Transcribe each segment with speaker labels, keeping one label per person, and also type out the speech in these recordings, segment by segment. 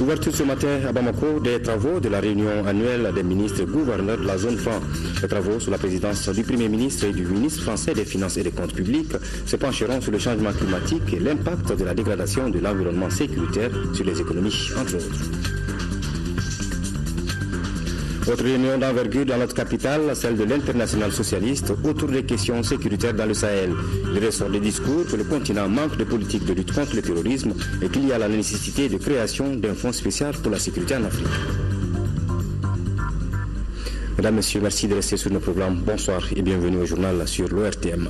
Speaker 1: L'ouverture ce matin à Bamako des travaux de la réunion annuelle des ministres et gouverneurs de la zone franc. Les travaux sous la présidence du Premier ministre et du ministre français des Finances et des Comptes publics se pencheront sur le changement climatique et l'impact de la dégradation de l'environnement sécuritaire sur les économies, entre autres. Autre réunion d'envergure dans notre capitale, celle de l'international socialiste, autour des questions sécuritaires dans le Sahel. Il ressort des discours que le continent manque de politique de lutte contre le terrorisme et qu'il y a la nécessité de création d'un fonds spécial pour la sécurité en Afrique. Mesdames, Messieurs, merci de rester sur nos programmes. Bonsoir et bienvenue au journal sur l'ORTM.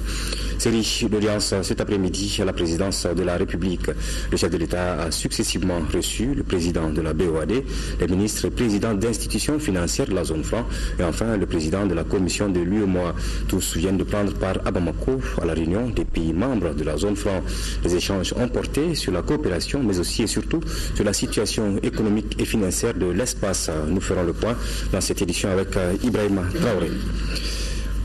Speaker 1: Série d'audience cet après-midi à la présidence de la République. Le chef de l'État a successivement reçu le président de la BOAD, les ministres et présidents d'institutions financières de la zone franc et enfin le président de la commission de l'UEMOA. Tous viennent de prendre part à Bamako à la réunion des pays membres de la zone franc. Les échanges ont porté sur la coopération mais aussi et surtout sur la situation économique et financière de l'espace. Nous ferons le point dans cette édition avec Ibrahima Traoré.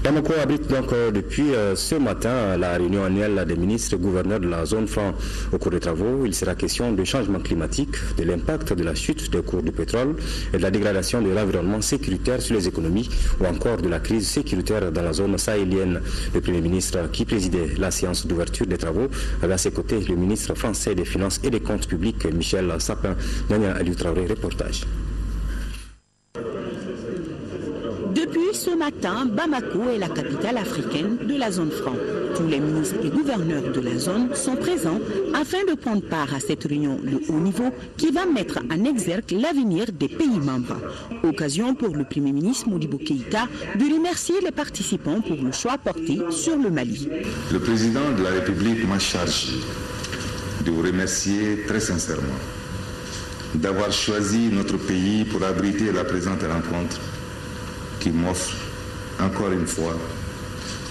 Speaker 1: Bamako abrite donc depuis ce matin la réunion annuelle des ministres et gouverneurs de la zone franc. Au cours des travaux, il sera question de changement climatique, de l'impact de la chute des cours du pétrole et de la dégradation de l'environnement sécuritaire sur les économies ou encore de la crise sécuritaire dans la zone sahélienne. Le Premier ministre qui présidait la séance d'ouverture des travaux avait à ses côtés le ministre français des Finances et des Comptes publics, Michel Sapin. Nania Aliou Traoré, reportage.
Speaker 2: Depuis ce matin, Bamako est la capitale africaine de la zone franc. Tous les ministres et gouverneurs de la zone sont présents afin de prendre part à cette réunion de haut niveau qui va mettre en exergue l'avenir des pays membres. Occasion pour le Premier ministre Modibo Keïta de remercier les participants pour le choix porté sur le Mali.
Speaker 3: Le président de la République m'a chargé de vous remercier très sincèrement d'avoir choisi notre pays pour abriter la présente rencontre qui m'offre, encore une fois,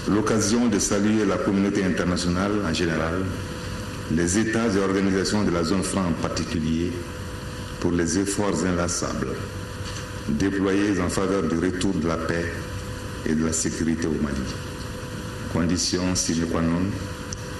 Speaker 3: l'occasion de saluer la communauté internationale en général, les États et organisations de la zone franc en particulier, pour les efforts inlassables déployés en faveur du retour de la paix et de la sécurité au Mali. Condition sine qua non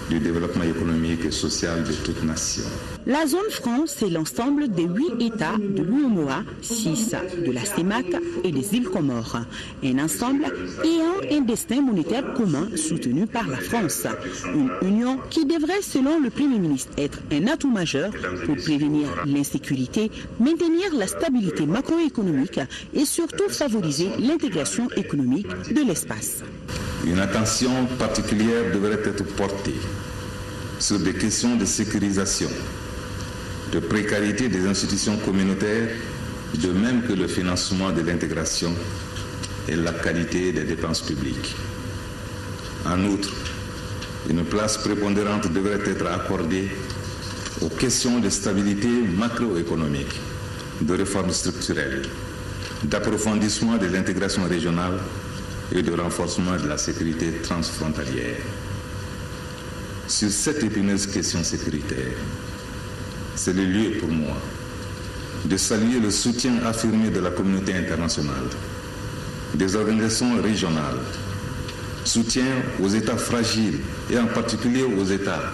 Speaker 3: du développement économique et social de toute nation.
Speaker 2: La zone franc, c'est l'ensemble des 8 États de l'UEMOA, 6 de la CEMAC et des îles Comores. Un ensemble ayant un destin monétaire commun soutenu par la France. Une union qui devrait, selon le Premier ministre, être un atout majeur pour prévenir l'insécurité, maintenir la stabilité macroéconomique et surtout favoriser l'intégration économique de l'espace.
Speaker 3: Une attention particulière devrait être portée sur des questions de sécurisation, de précarité des institutions communautaires, de même que le financement de l'intégration et la qualité des dépenses publiques. En outre, une place prépondérante devrait être accordée aux questions de stabilité macroéconomique, de réformes structurelles, d'approfondissement de l'intégration régionale et de renforcement de la sécurité transfrontalière. Sur cette épineuse question sécuritaire, c'est le lieu pour moi de saluer le soutien affirmé de la communauté internationale, des organisations régionales, soutien aux États fragiles et en particulier aux États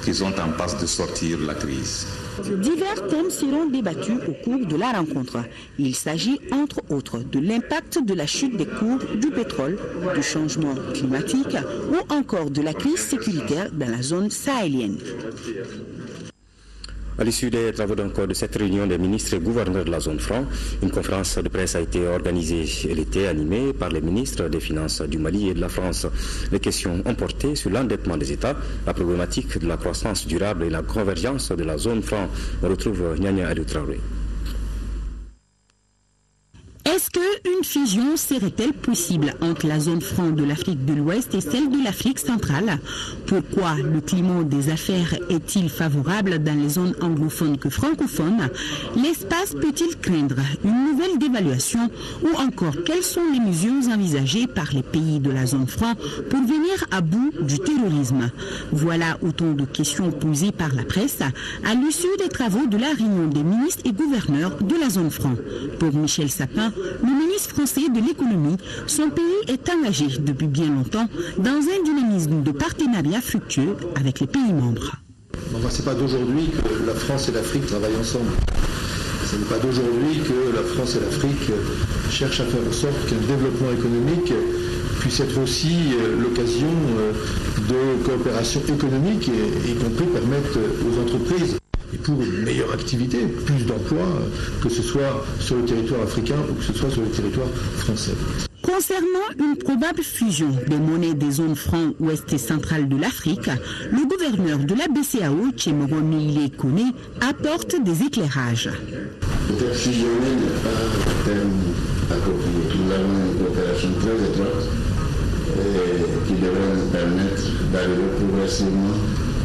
Speaker 3: qui sont en passe de sortir de la crise.
Speaker 2: Divers thèmes seront débattus au cours de la rencontre. Il s'agit entre autres de l'impact de la chute des cours du pétrole, du changement climatique ou encore de la crise sécuritaire dans la zone sahélienne.
Speaker 1: À l'issue des travaux de cette réunion des ministres et gouverneurs de la zone franc, une conférence de presse a été organisée. Elle était animée par les ministres des Finances du Mali et de la France. Les questions ont porté sur l'endettement des États, la problématique de la croissance durable et la convergence de la zone franc. On retrouve Nania Aliou Traoré.
Speaker 2: Est-ce qu'une fusion serait-elle possible entre la zone franc de l'Afrique de l'Ouest et celle de l'Afrique centrale? Pourquoi le climat des affaires est-il favorable dans les zones anglophones que francophones? L'espace peut-il craindre une nouvelle dévaluation? Ou encore, quelles sont les mesures envisagées par les pays de la zone franc pour venir à bout du terrorisme? Voilà autant de questions posées par la presse à l'issue des travaux de la réunion des ministres et gouverneurs de la zone franc. Pour Michel Sapin, le ministre français de l'économie, son pays est engagé depuis bien longtemps dans un dynamisme de partenariat fructueux avec les pays membres.
Speaker 4: Ce n'est pas d'aujourd'hui que la France et l'Afrique travaillent ensemble. Ce n'est pas d'aujourd'hui que la France et l'Afrique cherchent à faire en sorte qu'un développement économique puisse être aussi l'occasion de coopération économique et y compris permettre aux entreprises, et pour une meilleure activité, plus d'emplois, que ce soit sur le territoire africain ou que ce soit sur le territoire français.
Speaker 2: Concernant une probable fusion des monnaies des zones francs ouest et centrales de l'Afrique, le gouverneur de la BCEAO, Tchemoro Meïle Kone, apporte des éclairages.
Speaker 5: Peut-être fusionner n'est pas un terme approprié. Nous avons une coopération très étroite qui devrait nous permettre d'arriver progressivement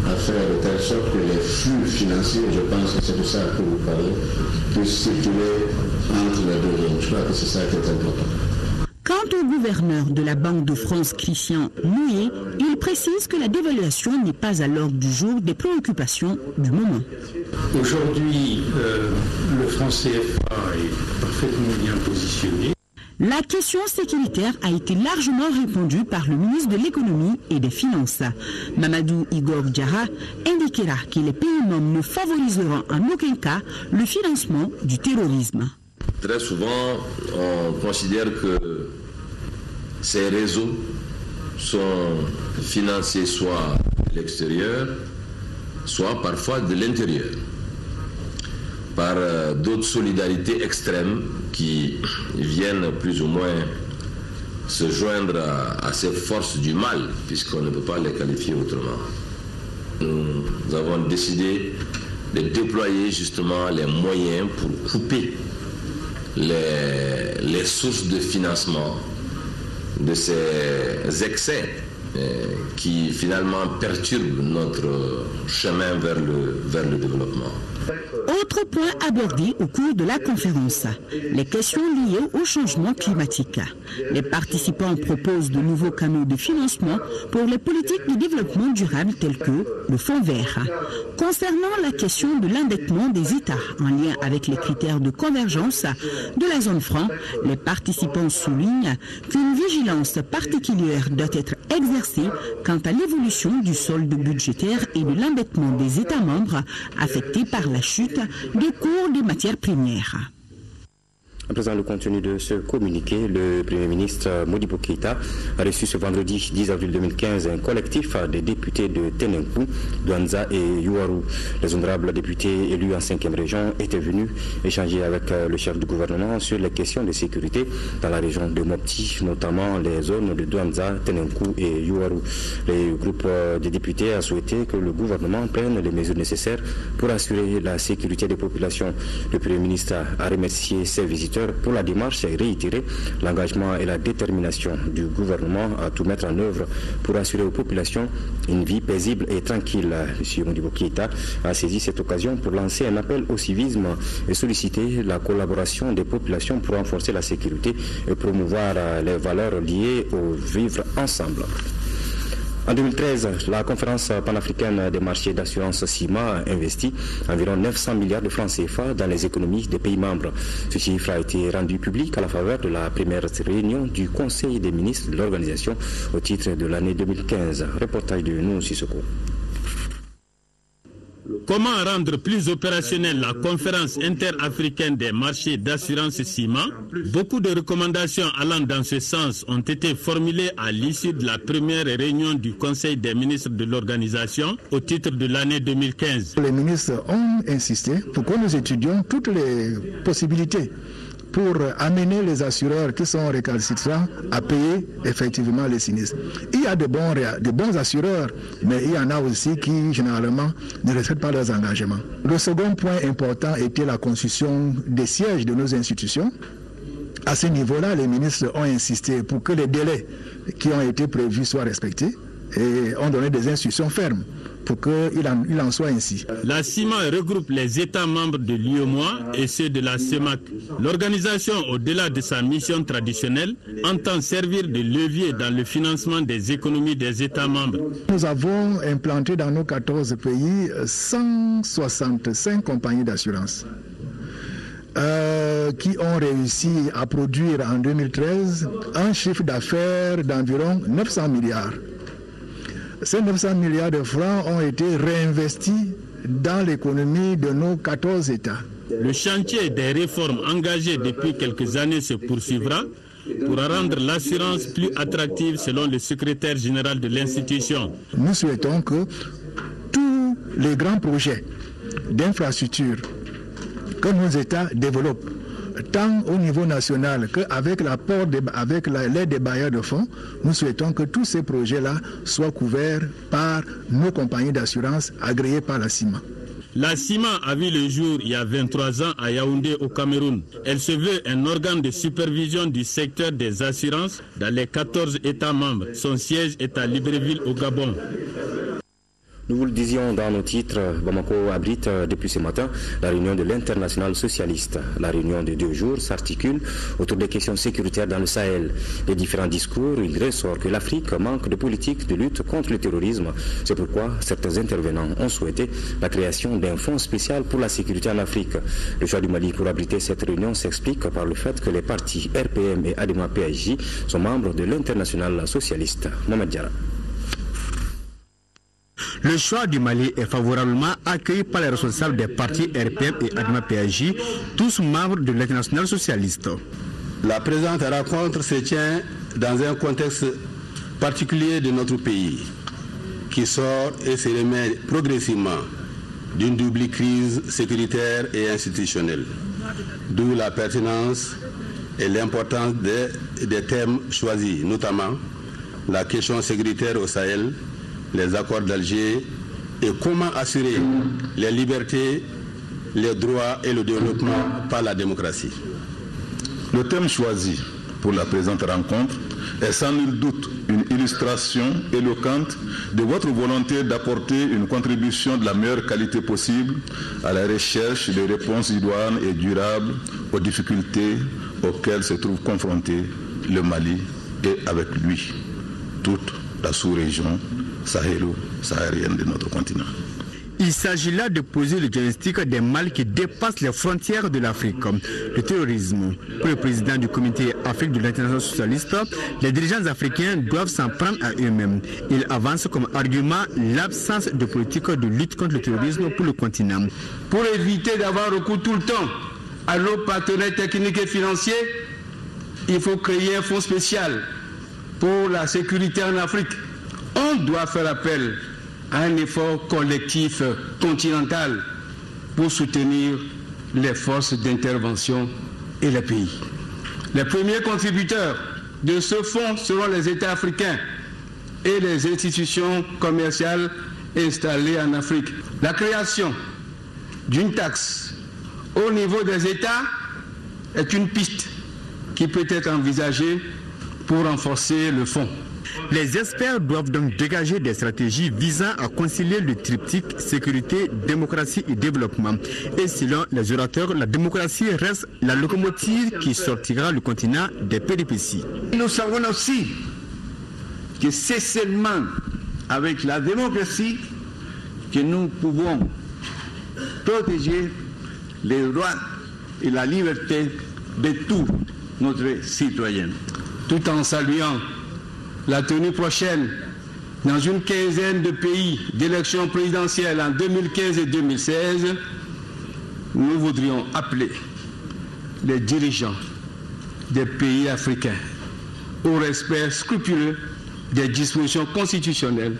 Speaker 5: à faire de telle sorte que les flux financiers, je pense que c'est de ça que vous parlez, puissent circuler entre les deux zones. Je crois que c'est ça qui est important.
Speaker 2: Quant au gouverneur de la Banque de France, Christian Mouillet, il précise que la dévaluation n'est pas à l'ordre du jour des préoccupations du moment.
Speaker 6: Aujourd'hui, le franc CFA est parfaitement bien positionné.
Speaker 2: La question sécuritaire a été largement répondue par le ministre de l'économie et des finances. Mamadou Igor Diarra indiquera que les pays membres ne favoriseront en aucun cas le financement du terrorisme.
Speaker 7: Très souvent, on considère que ces réseaux sont financés soit de l'extérieur, soit parfois de l'intérieur, par d'autres solidarités extrêmes qui viennent plus ou moins se joindre à ces forces du mal, puisqu'on ne peut pas les qualifier autrement. Nous avons décidé de déployer justement les moyens pour couper les sources de financement de ces excès qui finalement perturbent notre chemin vers le développement.
Speaker 2: Autre point abordé au cours de la conférence, les questions liées au changement climatique. Les participants proposent de nouveaux canaux de financement pour les politiques de développement durable tels que le Fonds vert. Concernant la question de l'endettement des États en lien avec les critères de convergence de la zone franc, les participants soulignent qu'une vigilance particulière doit être exercée quant à l'évolution du solde budgétaire et de l'endettement des États membres affectés par la chute des cours des matières premières.
Speaker 1: À présent, le contenu de ce communiqué, le Premier ministre Modibo Keïta a reçu ce vendredi 10 avril 2015 un collectif des députés de Tenenkou, Douanza et Yuwaru. Les honorables députés élus en 5e région étaient venus échanger avec le chef du gouvernement sur les questions de sécurité dans la région de Mopti, notamment les zones de Douanza, Tenenkou et Yuwaru. Le groupe des députés a souhaité que le gouvernement prenne les mesures nécessaires pour assurer la sécurité des populations. Le Premier ministre a remercié ses visiteurs pour la démarche et réitérer l'engagement et la détermination du gouvernement à tout mettre en œuvre pour assurer aux populations une vie paisible et tranquille. M. Modibo Keïta a saisi cette occasion pour lancer un appel au civisme et solliciter la collaboration des populations pour renforcer la sécurité et promouvoir les valeurs liées au vivre ensemble. En 2013, la conférence panafricaine des marchés d'assurance CIMA a investi environ 900 milliards de francs CFA dans les économies des pays membres. Ce chiffre a été rendu public à la faveur de la première réunion du Conseil des ministres de l'organisation au titre de l'année 2015. Reportage de nous, Sissoko.
Speaker 8: Comment rendre plus opérationnelle la conférence interafricaine des marchés d'assurance CIMA? Beaucoup de recommandations allant dans ce sens ont été formulées à l'issue de la première réunion du Conseil des ministres de l'organisation au titre de l'année 2015.
Speaker 9: Les ministres ont insisté pour que nous étudions toutes les possibilités pour amener les assureurs qui sont récalcitrants à payer effectivement les sinistres. Il y a de bons assureurs, mais il y en a aussi qui généralement ne respectent pas leurs engagements. Le second point important était la construction des sièges de nos institutions. À ce niveau-là, les ministres ont insisté pour que les délais qui ont été prévus soient respectés et ont donné des instructions fermes pour qu'il en soit ainsi.
Speaker 8: La CIMA regroupe les États membres de l'UEMOA et ceux de la CEMAC. L'organisation, au-delà de sa mission traditionnelle, entend servir de levier dans le financement des économies des États membres.
Speaker 9: Nous avons implanté dans nos 14 pays 165 compagnies d'assurance qui ont réussi à produire en 2013 un chiffre d'affaires d'environ 900 milliards. Ces 900 milliards de francs ont été réinvestis dans l'économie de nos 14 États.
Speaker 8: Le chantier des réformes engagées depuis quelques années se poursuivra pour rendre l'assurance plus attractive selon le secrétaire général de l'institution.
Speaker 9: Nous souhaitons que tous les grands projets d'infrastructure que nos États développent, tant au niveau national qu'avec l'aide des bailleurs de fonds, nous souhaitons que tous ces projets-là soient couverts par nos compagnies d'assurance agréées par la CIMA.
Speaker 8: La CIMA a vu le jour il y a 23 ans à Yaoundé au Cameroun. Elle se veut un organe de supervision du secteur des assurances dans les 14 États membres. Son siège est à Libreville au Gabon.
Speaker 1: Nous vous le disions dans nos titres, Bamako abrite depuis ce matin la réunion de l'Internationale socialiste. La réunion de 2 jours s'articule autour des questions sécuritaires dans le Sahel. Les différents discours, il ressort que l'Afrique manque de politique de lutte contre le terrorisme. C'est pourquoi certains intervenants ont souhaité la création d'un fonds spécial pour la sécurité en Afrique. Le choix du Mali pour abriter cette réunion s'explique par le fait que les partis RPM et ADEMA-PAJ sont membres de l'Internationale socialiste. Mohamed Diarra.
Speaker 10: Le choix du Mali est favorablement accueilli par les responsables des partis RPM et ADEMA-PAJ, tous membres de l'Internationale socialiste.
Speaker 11: La présente rencontre se tient dans un contexte particulier de notre pays, qui sort et se remet progressivement d'une double crise sécuritaire et institutionnelle, d'où la pertinence et l'importance des thèmes choisis, notamment la question sécuritaire au Sahel, les accords d'Alger et comment assurer les libertés, les droits et le développement par la démocratie.
Speaker 3: Le thème choisi pour la présente rencontre est sans nul doute une illustration éloquente de votre volonté d'apporter une contribution de la meilleure qualité possible à la recherche de réponses idoines et durables aux difficultés auxquelles se trouve confronté le Mali et avec lui toute la sous-région sahélo-saharienne de notre continent.
Speaker 10: Il s'agit là de poser le diagnostic des mal qui dépassent les frontières de l'Afrique. Le terrorisme. Pour le président du comité Afrique de l'Internationale socialiste, les dirigeants africains doivent s'en prendre à eux-mêmes. Il avance comme argument l'absence de politique de lutte contre le terrorisme pour le continent.
Speaker 11: Pour éviter d'avoir recours tout le temps à nos partenaires techniques et financiers, il faut créer un fonds spécial pour la sécurité en Afrique. On doit faire appel à un effort collectif continental pour soutenir les forces d'intervention et les pays. Les premiers contributeurs de ce fonds seront les États africains et les institutions commerciales installées en Afrique. La création d'une taxe au niveau des États est une piste qui peut être envisagée pour renforcer le fonds.
Speaker 10: Les experts doivent donc dégager des stratégies visant à concilier le triptyque sécurité, démocratie et développement. Et selon les orateurs, la démocratie reste la locomotive qui sortira le continent des péripéties.
Speaker 11: Nous savons aussi que c'est seulement avec la démocratie que nous pouvons protéger les droits et la liberté de tous nos citoyens, tout en saluant la tenue prochaine dans une quinzaine de pays d'élections présidentielles en 2015 et 2016, nous voudrions appeler les dirigeants des pays africains au respect scrupuleux des dispositions constitutionnelles,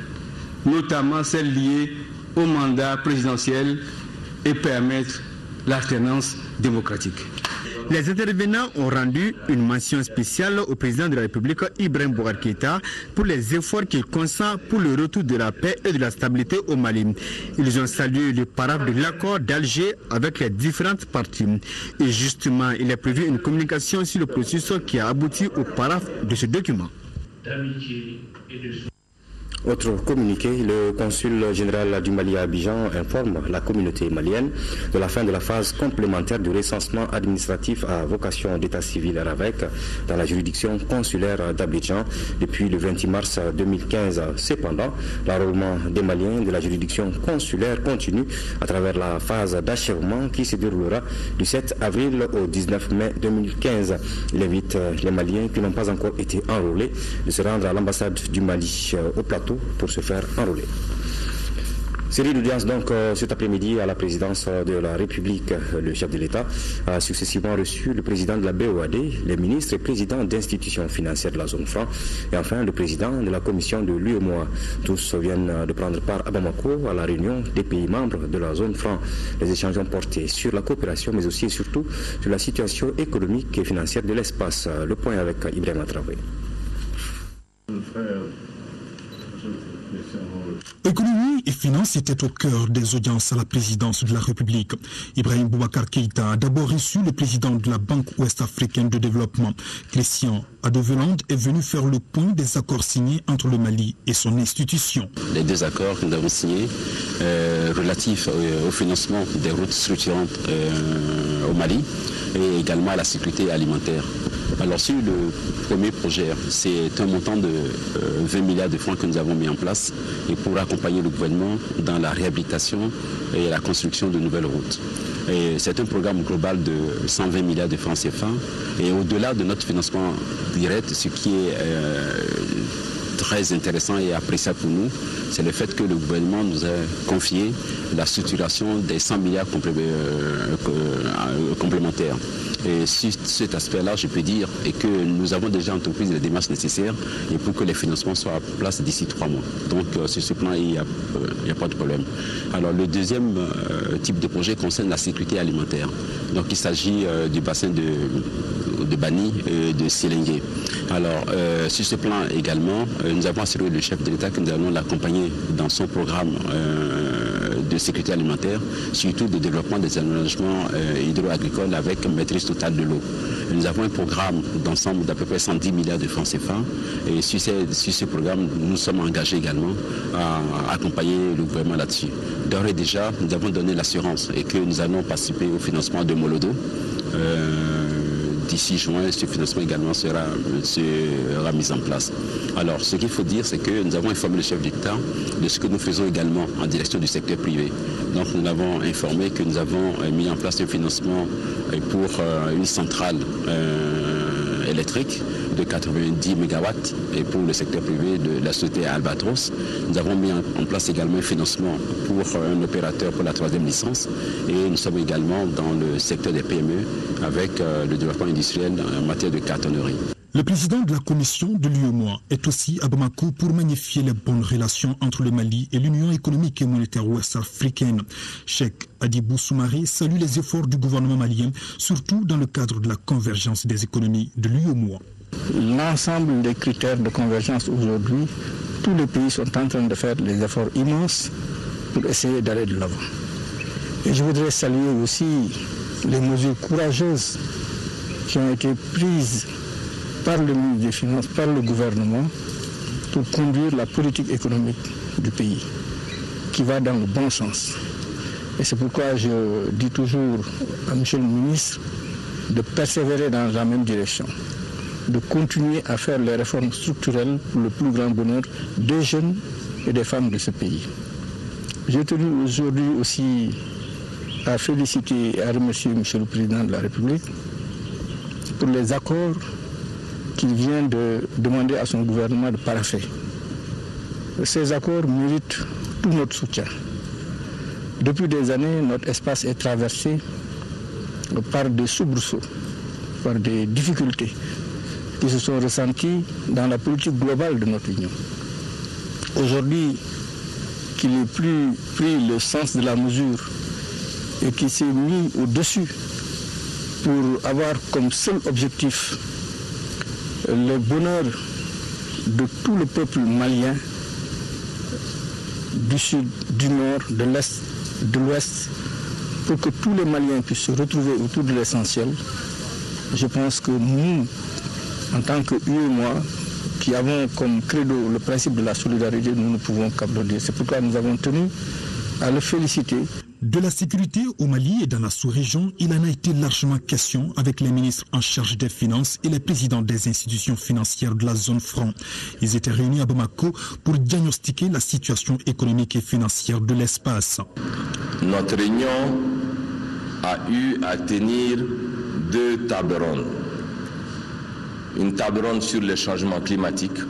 Speaker 11: notamment celles liées au mandat présidentiel, et permettre l'alternance démocratique.
Speaker 10: Les intervenants ont rendu une mention spéciale au président de la République, Ibrahim Boubacar Keïta, pour les efforts qu'il consent pour le retour de la paix et de la stabilité au Mali. Ils ont salué le paraphe de l'accord d'Alger avec les différentes parties. Et justement, il est prévu une communication sur le processus qui a abouti au paraphe de ce document.
Speaker 1: Autre communiqué, le consul général du Mali à Abidjan informe la communauté malienne de la fin de la phase complémentaire du recensement administratif à vocation d'état civil RAVEC dans la juridiction consulaire d'Abidjan depuis le 28 mars 2015. Cependant, l'enrôlement des Maliens de la juridiction consulaire continue à travers la phase d'achèvement qui se déroulera du 7 avril au 19 mai 2015. Il invite les Maliens qui n'ont pas encore été enrôlés de se rendre à l'ambassade du Mali au plateau pour se faire enrôler. Série d'audience donc cet après-midi à la présidence de la République. Le chef de l'État a successivement reçu le président de la BOAD, les ministres et présidents d'institutions financières de la zone franc et enfin le président de la commission de l'UEMOA. Tous viennent de prendre part à Bamako à la réunion des pays membres de la zone franc. Les échanges ont porté sur la coopération mais aussi et surtout sur la situation économique et financière de l'espace. Le point avec Ibrahim Traoré.
Speaker 12: Économie et finances étaient au cœur des audiences à la présidence de la République. Ibrahim Boubacar Keïta a d'abord reçu le président de la Banque ouest-africaine de développement. Christian Adeveland est venu faire le point des accords signés entre le Mali et son institution.
Speaker 13: Les deux accords que nous avons signés relatifs au financement des routes structurantes au Mali et également à la sécurité alimentaire. Alors sur le premier projet, c'est un montant de 20 milliards de francs que nous avons mis en place et pour accompagner le gouvernement dans la réhabilitation et la construction de nouvelles routes. C'est un programme global de 120 milliards de francs CFA et au-delà de notre financement direct, ce qui est très intéressant et appréciable pour nous, c'est le fait que le gouvernement nous a confié la structuration des 100 milliards complémentaires. Et sur cet aspect-là, je peux dire que nous avons déjà entrepris les démarches nécessaires et pour que les financements soient en place d'ici 3 mois. Donc sur ce plan, il n'y a pas de problème. Alors le deuxième type de projet concerne la sécurité alimentaire. Donc il s'agit du bassin de Bani et de Sélingué. Alors sur ce plan également, nous avons assuré le chef de l'État que nous allons l'accompagner dans son programme de sécurité alimentaire, surtout de développement des aménagements hydro-agricoles avec maîtrise totale de l'eau. Nous avons un programme d'ensemble d'à peu près 110 milliards de francs CFA et sur ce programme, nous sommes engagés également à accompagner le gouvernement là-dessus. D'ores et déjà, nous avons donné l'assurance et que nous allons participer au financement de Molodo. D'ici juin, ce financement également sera mis en place. Alors, ce qu'il faut dire, c'est que nous avons informé le chef d'État de ce que nous faisons également en direction du secteur privé. Donc, nous l'avons informé que nous avons mis en place un financement pour une centrale électrique de 90 MW et pour le secteur privé de la société Albatros. Nous avons mis en place également un financement pour un opérateur pour la 3e licence et nous sommes également dans le secteur des PME avec le développement industriel en matière de cartonnerie.
Speaker 12: Le président de la commission de l'UEMOA est aussi à Bamako pour magnifier les bonnes relations entre le Mali et l'Union économique et monétaire ouest-africaine. Cheikh Hadjibou Soumaré salue les efforts du gouvernement malien, surtout dans le cadre de la convergence des économies de l'UEMOA.
Speaker 9: L'ensemble des critères de convergence aujourd'hui, tous les pays sont en train de faire des efforts immenses pour essayer d'aller de l'avant. Et je voudrais saluer aussi les mesures courageuses qui ont été prises par le ministre des Finances, par le gouvernement, pour conduire la politique économique du pays, qui va dans le bon sens. Et c'est pourquoi je dis toujours à M. le ministre de persévérer dans la même direction, de continuer à faire les réformes structurelles pour le plus grand bonheur des jeunes et des femmes de ce pays. J'ai tenu aujourd'hui aussi à féliciter et à remercier M. le Président de la République pour les accords qu'il vient de demander à son gouvernement de paraffer. Ces accords méritent tout notre soutien. Depuis des années, notre espace est traversé par des soubresauts, par des difficultés qui se sont ressenties dans la politique globale de notre Union. Aujourd'hui, qu'il ait plus pris le sens de la mesure et qu'il s'est mis au-dessus pour avoir comme seul objectif le bonheur de tout le peuple malien, du sud, du nord, de l'est, de l'ouest, pour que tous les Maliens puissent se retrouver autour de l'essentiel. Je pense que nous, en tant que UEMOA, qui avons comme credo le principe de la solidarité, nous ne pouvons qu'applaudir. C'est pourquoi nous avons tenu à le féliciter.
Speaker 12: De la sécurité au Mali et dans la sous-région, il en a été largement question avec les ministres en charge des finances et les présidents des institutions financières de la zone franc. Ils étaient réunis à Bamako pour diagnostiquer la situation économique et financière de l'espace.
Speaker 7: Notre réunion a eu à tenir 2 tables rondes. Une table ronde sur les changements climatiques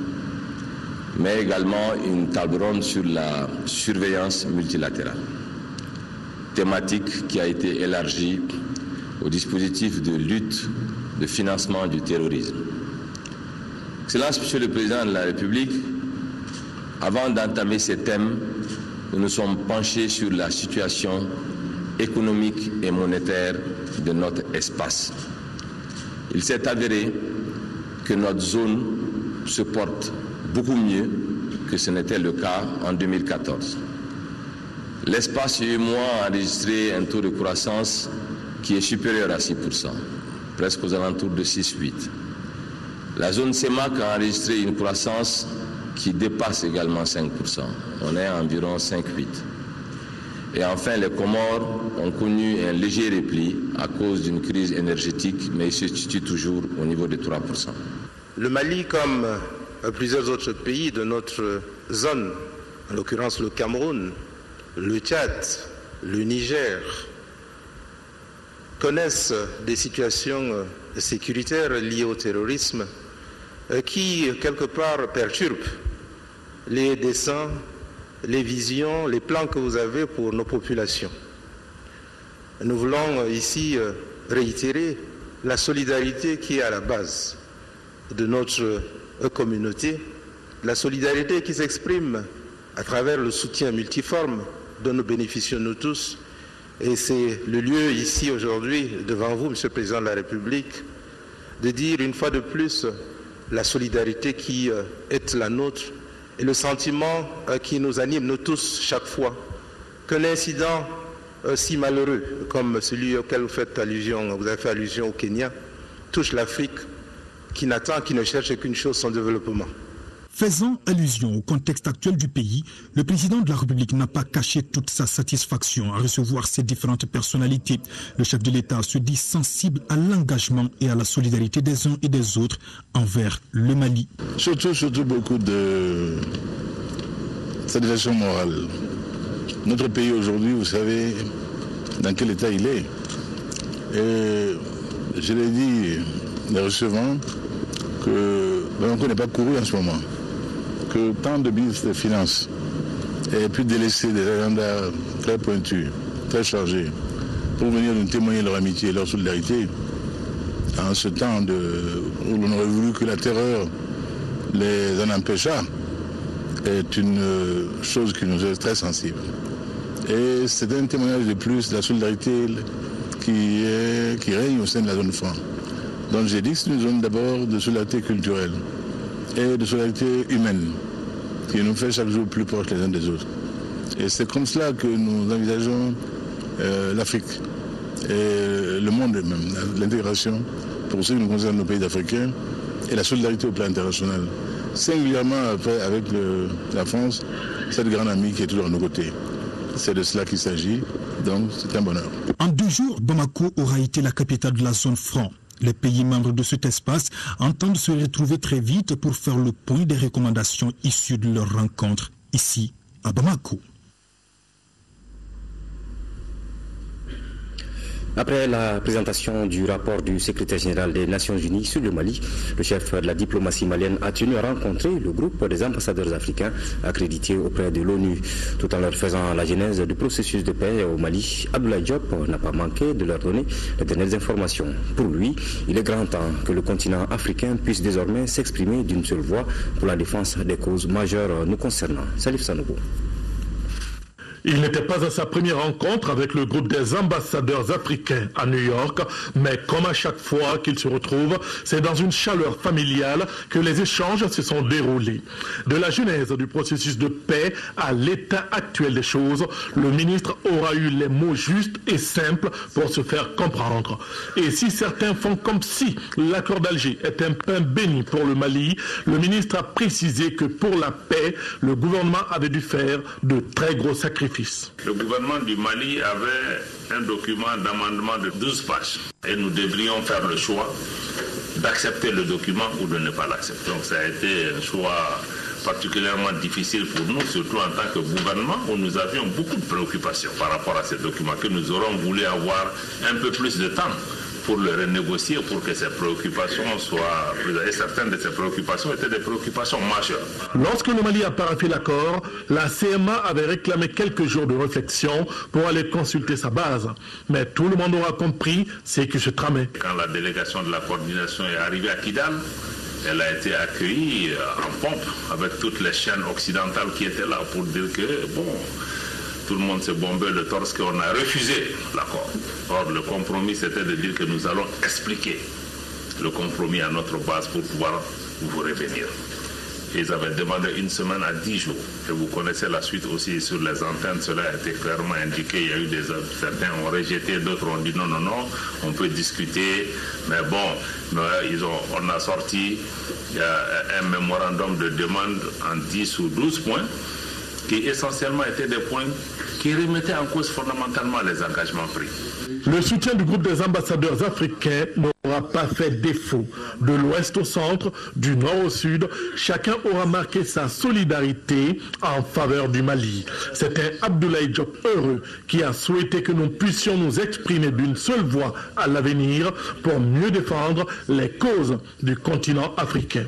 Speaker 7: mais également une table ronde sur la surveillance multilatérale, thématique qui a été élargie au dispositif de lutte de financement du terrorisme. Excellence, Monsieur le Président de la République, avant d'entamer ces thèmes, nous nous sommes penchés sur la situation économique et monétaire de notre espace. Il s'est avéré que notre zone se porte beaucoup mieux que ce n'était le cas en 2014. L'espace UEMOA a enregistré un taux de croissance qui est supérieur à 6%, presque aux alentours de 6,8%. La zone CEMAC a enregistré une croissance qui dépasse également 5%. On est à environ 5,8%. Et enfin, les Comores ont connu un léger repli à cause d'une crise énergétique, mais ils se situent toujours au niveau de 3%.
Speaker 14: Le Mali, comme plusieurs autres pays de notre zone, en l'occurrence le Cameroun, le Tchad, le Niger, connaissent des situations sécuritaires liées au terrorisme qui, quelque part, perturbent les desseins, les visions, les plans que vous avez pour nos populations. Nous voulons ici réitérer la solidarité qui est à la base de notre communauté, la solidarité qui s'exprime à travers le soutien multiforme dont nous bénéficions nous tous. Et c'est le lieu ici aujourd'hui, devant vous, Monsieur le Président de la République, de dire une fois de plus la solidarité qui est la nôtre et le sentiment qui nous anime, nous tous, chaque fois qu'un incident si malheureux comme celui auquel vous avez fait allusion au Kenya, touche l'Afrique qui n'attend, qui ne cherche qu'une chose, son développement.
Speaker 12: Faisant allusion au contexte actuel du pays, le président de la République n'a pas caché toute sa satisfaction à recevoir ces différentes personnalités. Le chef de l'État se dit sensible à l'engagement et à la solidarité des uns et des autres envers le Mali.
Speaker 5: Surtout beaucoup de satisfaction morale. Notre pays aujourd'hui, vous savez dans quel état il est. Et je l'ai dit, les recevants, qu'on n'est pas couru en ce moment. Que tant de ministres des Finances aient pu délaisser des agendas très pointus, très chargés, pour venir nous témoigner leur amitié et leur solidarité en ce temps où l'on aurait voulu que la terreur les en empêchât, est une chose qui nous est très sensible. Et c'est un témoignage de plus de la solidarité qui règne au sein de la zone franc. Donc j'ai dit que c'est une zone d'abord de solidarité culturelle et de solidarité humaine qui nous fait chaque jour plus proches les uns des autres. Et c'est comme cela que nous envisageons l'Afrique et le monde même, l'intégration pour ce qui nous concerne nos pays africains et la solidarité au plan international. Singulièrement après avec la France, cette grande amie qui est toujours à nos côtés. C'est de cela qu'il s'agit, donc c'est un bonheur.
Speaker 12: En 2 jours, Bamako aura été la capitale de la zone franc. Les pays membres de cet espace entendent se retrouver très vite pour faire le point des recommandations issues de leur rencontre ici à Bamako.
Speaker 1: Après la présentation du rapport du secrétaire général des Nations Unies sur le Mali, le chef de la diplomatie malienne a tenu à rencontrer le groupe des ambassadeurs africains accrédités auprès de l'ONU. Tout en leur faisant la genèse du processus de paix au Mali, Abdoulaye Diop n'a pas manqué de leur donner les dernières informations. Pour lui, il est grand temps que le continent africain puisse désormais s'exprimer d'une seule voix pour la défense des causes majeures nous concernant. Salif Sanogo.
Speaker 15: Il n'était pas à sa première rencontre avec le groupe des ambassadeurs africains à New York, mais comme à chaque fois qu'ils se retrouvent, c'est dans une chaleur familiale que les échanges se sont déroulés. De la genèse du processus de paix à l'état actuel des choses, le ministre aura eu les mots justes et simples pour se faire comprendre. Et si certains font comme si l'accord d'Alger est un pain béni pour le Mali, le ministre a précisé que pour la paix, le gouvernement avait dû faire de très gros sacrifices.
Speaker 16: Le gouvernement du Mali avait un document d'amendement de 12 pages et nous devrions faire le choix d'accepter le document ou de ne pas l'accepter. Donc ça a été un choix particulièrement difficile pour nous, surtout en tant que gouvernement, où nous avions beaucoup de préoccupations par rapport à ce document, que nous aurons voulu avoir un peu plus de temps pour le renégocier, pour que ses préoccupations soient prises. Et certaines de ces préoccupations étaient des préoccupations majeures.
Speaker 15: Lorsque le Mali a parafé l'accord, la CMA avait réclamé quelques jours de réflexion pour aller consulter sa base. Mais tout le monde aura compris ce qui se tramait.
Speaker 16: Quand la délégation de la coordination est arrivée à Kidal, elle a été accueillie en pompe avec toutes les chaînes occidentales qui étaient là pour dire que, bon, tout le monde s'est bombé le torse qu'on a refusé l'accord. Or, le compromis, c'était de dire que nous allons expliquer le compromis à notre base pour pouvoir vous revenir. Ils avaient demandé 1 semaine à 10 jours. Et vous connaissez la suite aussi sur les antennes, cela a été clairement indiqué. Il y a eu certains ont rejeté, d'autres ont dit non, on peut discuter. Mais bon, on a sorti un mémorandum de demande en 10 ou 12 points qui essentiellement étaient des points qui remettaient en cause fondamentalement les engagements pris.
Speaker 15: Le soutien du groupe des ambassadeurs africains n'aura pas fait défaut. De l'ouest au centre, du nord au sud, chacun aura marqué sa solidarité en faveur du Mali. C'est un Abdoulaye Diop heureux qui a souhaité que nous puissions nous exprimer d'une seule voix à l'avenir pour mieux défendre les causes du continent africain.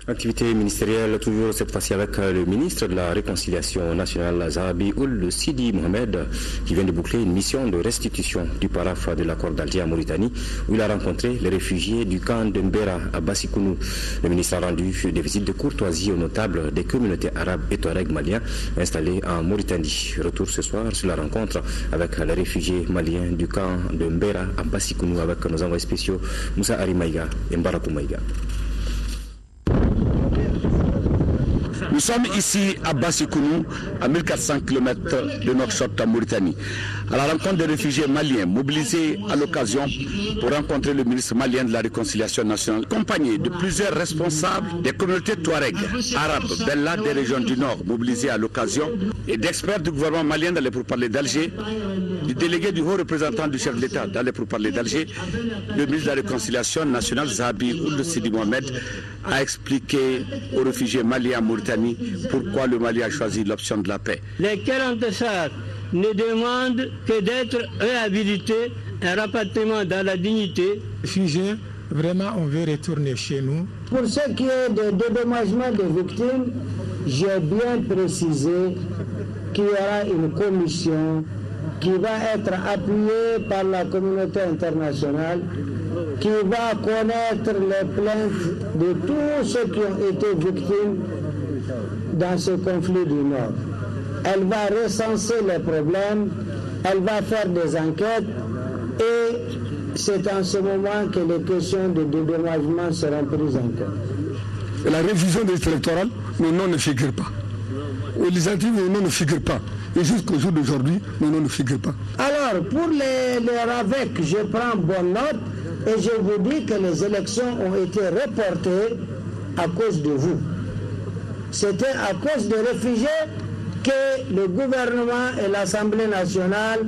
Speaker 1: Activité ministérielle, toujours cette fois-ci avec le ministre de la Réconciliation nationale, Zahabi Ould Sidi Mohamed, qui vient de boucler une mission de restitution du paraphe de l'accord d'Alger en Mauritanie, où il a rencontré les réfugiés du camp de Mbera à Bassikounou. Le ministre a rendu des visites de courtoisie aux notables des communautés arabes et touaregs maliens installés en Mauritanie. Retour ce soir sur la rencontre avec les réfugiés maliens du camp de Mbera à Bassikounou avec nos envoyés spéciaux Moussa Arimaïga et Mbarakou Maïga.
Speaker 17: Nous sommes ici à Bassikounou, à 1400 km de Nouakchott en Mauritanie, à la rencontre des réfugiés maliens mobilisés à l'occasion pour rencontrer le ministre malien de la Réconciliation nationale, accompagné de plusieurs responsables des communautés touaregs, arabes, bella des régions du Nord, mobilisés à l'occasion, et d'experts du gouvernement malien dans les pourparlers d'Alger, du délégué du haut représentant du chef de l'État dans les pourparlers d'Alger. Le ministre de la Réconciliation nationale, Zahabi Ould Sidi Mohamed, a expliqué aux réfugiés maliens en Mauritanie pourquoi le Mali a choisi l'option de la paix.
Speaker 18: Les 47 ne demandent que d'être réhabilités, un rapatriement dans la dignité.
Speaker 19: Réfugiés, vraiment on veut retourner chez nous.
Speaker 20: Pour ce qui est de dédommagement des victimes, j'ai bien précisé qu'il y aura une commission qui va être appuyée par la communauté internationale, qui va connaître les plaintes de tous ceux qui ont été victimes dans ce conflit du Nord. Elle va recenser les problèmes, elle va faire des enquêtes et c'est en ce moment que les questions de dédommagement seront prises en compte.
Speaker 21: Et la révision des listes électorales, nos noms ne figurent pas. Aux législatives, nos noms ne figurent pas. Et jusqu'au jour d'aujourd'hui, nos noms ne figurent pas.
Speaker 20: Alors, pour les RAVEC, je prends bonne note et je vous dis que les élections ont été reportées à cause de vous. C'était à cause des réfugiés que le gouvernement et l'Assemblée nationale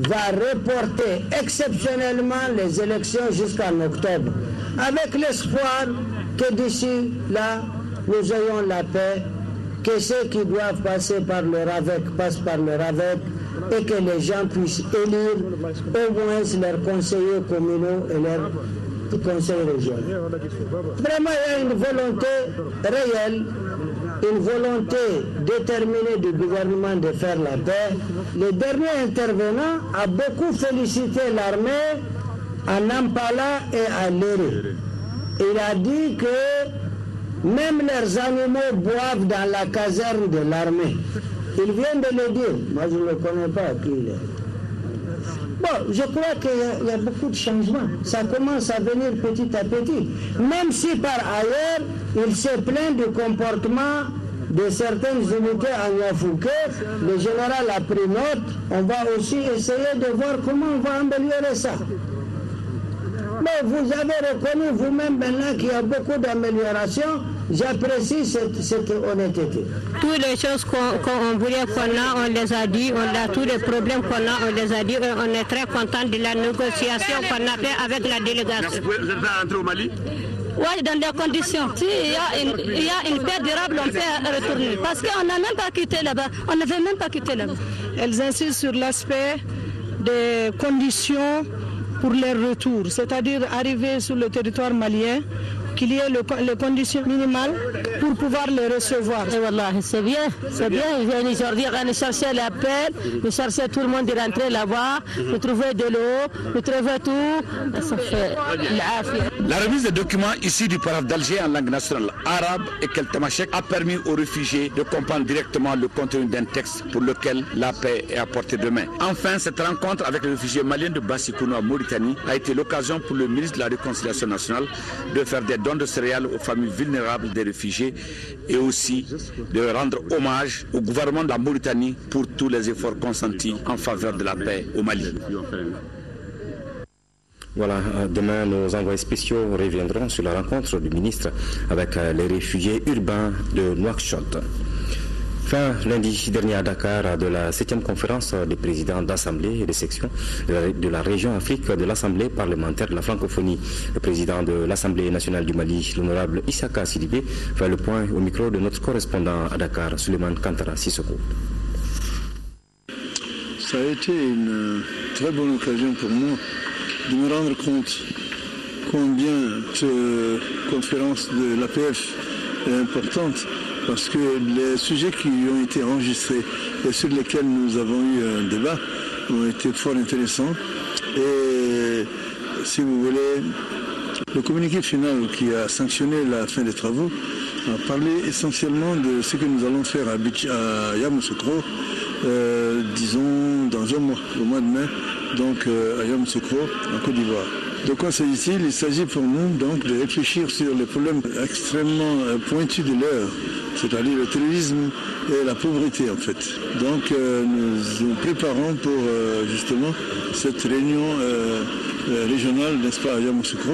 Speaker 20: va reporter exceptionnellement les élections jusqu'en octobre, avec l'espoir que d'ici là, nous ayons la paix, que ceux qui doivent passer par le RAVEC passent par le RAVEC et que les gens puissent élire au moins leurs conseillers communaux et leurs conseils régionaux. Vraiment, il y a une volonté réelle, une volonté déterminée du gouvernement de faire la paix. Le dernier intervenant a beaucoup félicité l'armée à Nampala et à Léré. Il a dit que même leurs animaux boivent dans la caserne de l'armée. Il vient de le dire. Moi, je ne le connais pas qui il est. Bon, je crois qu'il y a beaucoup de changements. Ça commence à venir petit à petit. Même si par ailleurs, il se plaint du comportement de certaines unités en Niafouké, le général a pris note. On va aussi essayer de voir comment on va améliorer ça. Mais vous avez reconnu vous-même maintenant qu'il y a beaucoup d'améliorations. J'apprécie cette honnêteté.
Speaker 22: Toutes les choses qu'on voulait qu'on a, on les a dit. Tous les problèmes qu'on a, on les a dit. On est très content de la négociation qu'on a fait avec la délégation.
Speaker 17: Vous êtes rentré au Mali?
Speaker 22: Oui, dans des conditions. S'il y a une paix durable, on peut retourner. Parce qu'on n'a même pas quitté là-bas. On n'avait même pas quitté là-bas.
Speaker 23: Elles insistent sur l'aspect des conditions
Speaker 4: pour leur retour, c'est-à-dire arriver sur le territoire malien, qu'il y ait les conditions minimales pour pouvoir les recevoir.
Speaker 22: Et voilà, c'est bien, c'est bien. Ils viennent aujourd'hui, on cherchait la paix, ils cherchaient tout le monde de rentrer là-bas, de trouver de l'eau, de trouver tout. Ça fait
Speaker 17: la remise des documents issus du paraphe d'Alger en langue nationale arabe et keltamachek a permis aux réfugiés de comprendre directement le contenu d'un texte pour lequel la paix est à portée de main. Enfin, cette rencontre avec les réfugiés maliens de Bassikonou en Mauritanie a été l'occasion pour le ministre de la Réconciliation nationale de faire des dons de céréales aux familles vulnérables des réfugiés et aussi de rendre hommage au gouvernement de la Mauritanie pour tous les efforts consentis en faveur de la paix au Mali.
Speaker 1: Voilà, demain, nos envoyés spéciaux reviendront sur la rencontre du ministre avec les réfugiés urbains de Nouakchott. Fin lundi dernier à Dakar de la 7e conférence des présidents d'Assemblée et des sections de la région Afrique de l'Assemblée parlementaire de la francophonie. Le président de l'Assemblée nationale du Mali, l'honorable Issaka Sidibé, fait le point au micro de notre correspondant à Dakar, Suleiman Kantara Sissoko.
Speaker 6: Ça a été une très bonne occasion pour moi de me rendre compte combien cette conférence de l'APF est importante, parce que les sujets qui ont été enregistrés et sur lesquels nous avons eu un débat ont été fort intéressants. Et si vous voulez, le communiqué final qui a sanctionné la fin des travaux a parlé essentiellement de ce que nous allons faire à Yamoussoukro, disons dans un mois, au mois de mai, donc à Yamoussoukro, en Côte d'Ivoire. De quoi s'agit-il? Il s'agit pour nous donc de réfléchir sur les problèmes extrêmement pointus de l'heure, c'est-à-dire le terrorisme et la pauvreté en fait. Donc nous nous préparons pour justement cette réunion régionale, n'est-ce pas, à Yamoussoukro,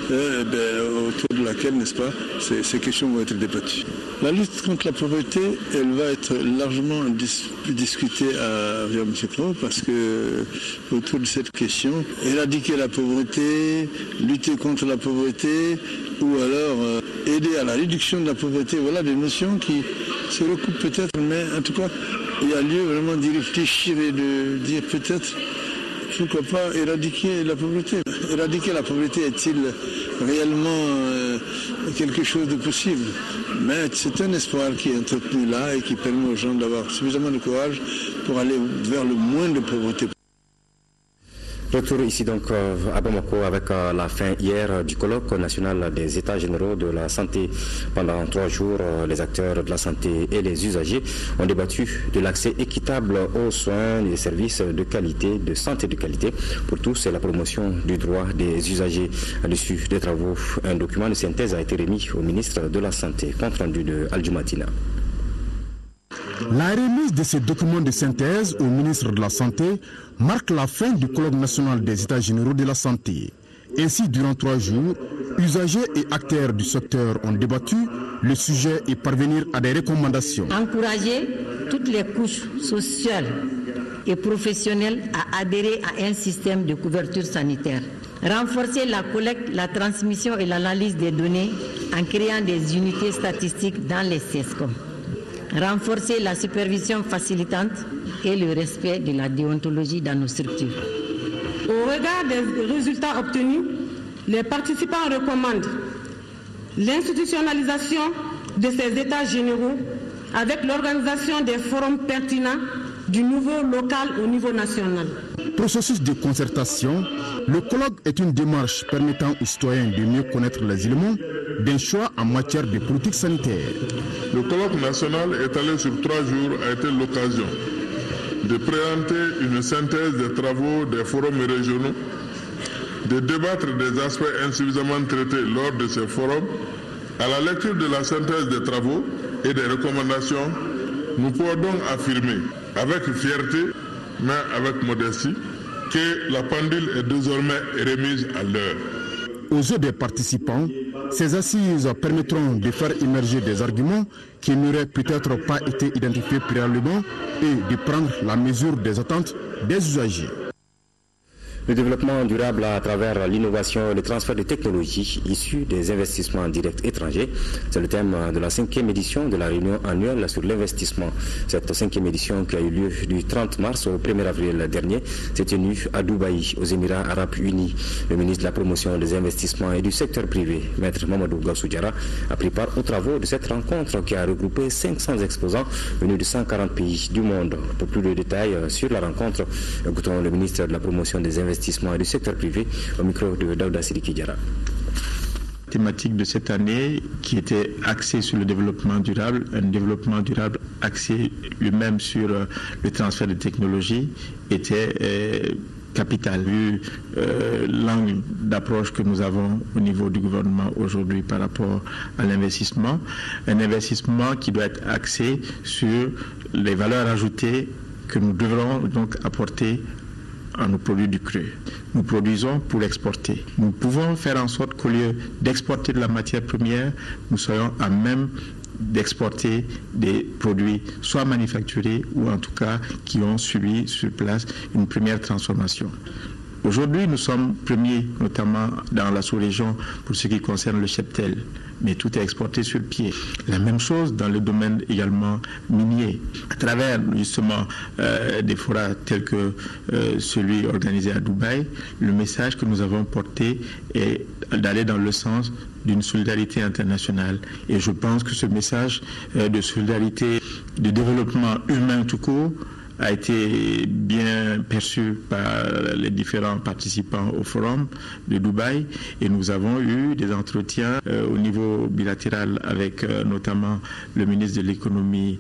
Speaker 6: autour de laquelle, n'est-ce pas, ces questions vont être débattues. La lutte contre la pauvreté, elle va être largement discutée à Yamoussoukro parce que autour de cette question, éradiquer la pauvreté, lutter contre la pauvreté ou alors aider à la réduction de la pauvreté, voilà des notions qui se recoupent peut-être, mais en tout cas, il y a lieu vraiment d'y réfléchir et de dire peut-être pourquoi pas éradiquer la pauvreté. Éradiquer la pauvreté est-il réellement quelque chose de possible? Mais c'est un espoir qui est entretenu là et qui permet aux gens d'avoir suffisamment de courage pour aller vers le moins de pauvreté.
Speaker 1: Retour ici donc à Bamako avec la fin hier du colloque national des États généraux de la santé. Pendant 3 jours, les acteurs de la santé et les usagers ont débattu de l'accès équitable aux soins et des services de qualité, de santé de qualité pour tous et la promotion du droit des usagers. À l'issue des travaux, un document de synthèse a été remis au ministre de la Santé. Compte rendu de Aldjumatina.
Speaker 12: La remise de ces documents de synthèse au ministre de la Santé marque la fin du colloque national des États généraux de la santé. Ainsi, durant 3 jours, usagers et acteurs du secteur ont débattu le sujet et parvenir à des recommandations.
Speaker 23: Encourager toutes les couches sociales et professionnelles à adhérer à un système de couverture sanitaire. Renforcer la collecte, la transmission et l'analyse des données en créant des unités statistiques dans les CESCOM. Renforcer la supervision facilitante et le respect de la déontologie dans nos structures.
Speaker 4: Au regard des résultats obtenus, les participants recommandent l'institutionnalisation de ces états généraux avec l'organisation des forums pertinents du niveau local au niveau national.
Speaker 12: Processus de concertation, le colloque est une démarche permettant aux citoyens de mieux connaître les éléments d'un choix en matière de politique sanitaire.
Speaker 24: Le colloque national étalé sur 3 jours a été l'occasion de présenter une synthèse des travaux des forums régionaux, de débattre des aspects insuffisamment traités lors de ces forums. À la lecture de la synthèse des travaux et des recommandations, nous pouvons donc affirmer avec fierté, mais avec modestie, que la pendule est désormais remise à l'heure.
Speaker 12: Aux yeux des participants, ces assises permettront de faire émerger des arguments qui n'auraient peut-être pas été identifiés préalablement et de prendre la mesure des attentes des usagers.
Speaker 1: Le développement durable à travers l'innovation et le transfert de technologies issues des investissements directs étrangers, c'est le thème de la 5e édition de la réunion annuelle sur l'investissement. Cette 5e édition qui a eu lieu du 30 mars au 1er avril dernier s'est tenue à Dubaï, aux Émirats Arabes Unis. Le ministre de la Promotion des investissements et du secteur privé, Maître Mamadou Gassou Diarra, a pris part aux travaux de cette rencontre qui a regroupé 500 exposants venus de 140 pays du monde. Pour plus de détails sur la rencontre, écoutons le ministre de la Promotion des investissements et du secteur privé au micro de Daouda Sidiki Diarra.
Speaker 2: Thématique de cette année qui était axée sur le développement durable, un développement durable axé lui-même sur le transfert de technologies était capital, vu l'angle d'approche que nous avons au niveau du gouvernement aujourd'hui par rapport à l'investissement. Un investissement qui doit être axé sur les valeurs ajoutées que nous devrons donc apporter à nos produits du cru. Nous produisons pour exporter. Nous pouvons faire en sorte qu'au lieu d'exporter de la matière première, nous soyons à même d'exporter des produits soit manufacturés ou en tout cas qui ont subi sur place une première transformation. Aujourd'hui, nous sommes premiers, notamment dans la sous-région, pour ce qui concerne le cheptel, mais tout est exporté sur pied. La même chose dans le domaine également minier. À travers justement des forats tels que celui organisé à Dubaï, le message que nous avons porté est d'aller dans le sens d'une solidarité internationale. Et je pense que ce message de solidarité, de développement humain tout court, a été bien perçu par les différents participants au forum de Dubaï et nous avons eu des entretiens au niveau bilatéral avec notamment le ministre de l'économie,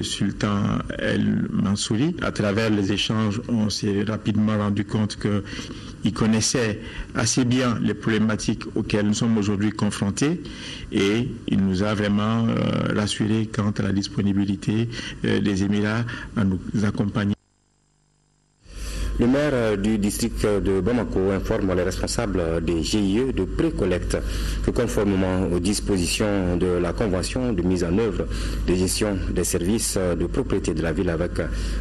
Speaker 2: Sultan El Mansouri. À travers les échanges, on s'est rapidement rendu compte qu'il connaissait assez bien les problématiques auxquelles nous sommes aujourd'hui confrontés et il nous a vraiment rassuré quant à la disponibilité des Émirats à nous accompagner.
Speaker 1: Le maire du district de Bamako informe les responsables des GIE de précollecte que conformément aux dispositions de la convention de mise en œuvre de gestion des services de propriété de la ville avec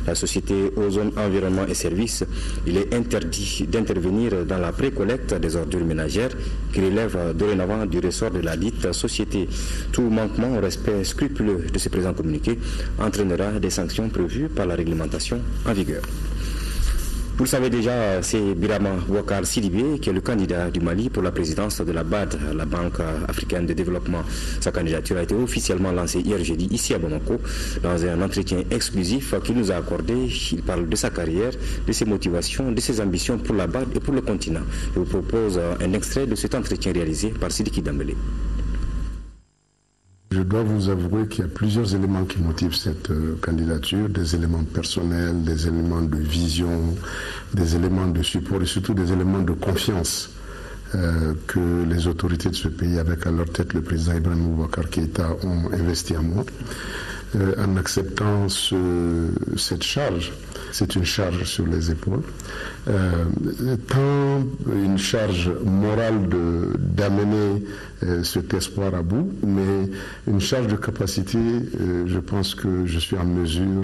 Speaker 1: la société Ozone Environnement et Services, il est interdit d'intervenir dans la précollecte des ordures ménagères qui relèvent dorénavant du ressort de la dite société. Tout manquement au respect scrupuleux de ce présent communiqué entraînera des sanctions prévues par la réglementation en vigueur. Vous le savez déjà, c'est Birama Boubacar Sidibé qui est le candidat du Mali pour la présidence de la BAD, la Banque africaine de développement. Sa candidature a été officiellement lancée hier jeudi ici à Bamako dans un entretien exclusif qu'il nous a accordé. Il parle de sa carrière, de ses motivations, de ses ambitions pour la BAD et pour le continent. Je vous propose un extrait de cet entretien réalisé par Sidiki Dambélé.
Speaker 3: Je dois vous avouer qu'il y a plusieurs éléments qui motivent cette candidature, des éléments personnels, des éléments de vision, des éléments de support et surtout des éléments de confiance que les autorités de ce pays, avec à leur tête le président Ibrahim Boubacar Keïta, ont investi en moi. En acceptant cette charge, c'est une charge sur les épaules, tant une charge morale d'amener cet espoir à bout, mais une charge de capacité, je pense que je suis en mesure,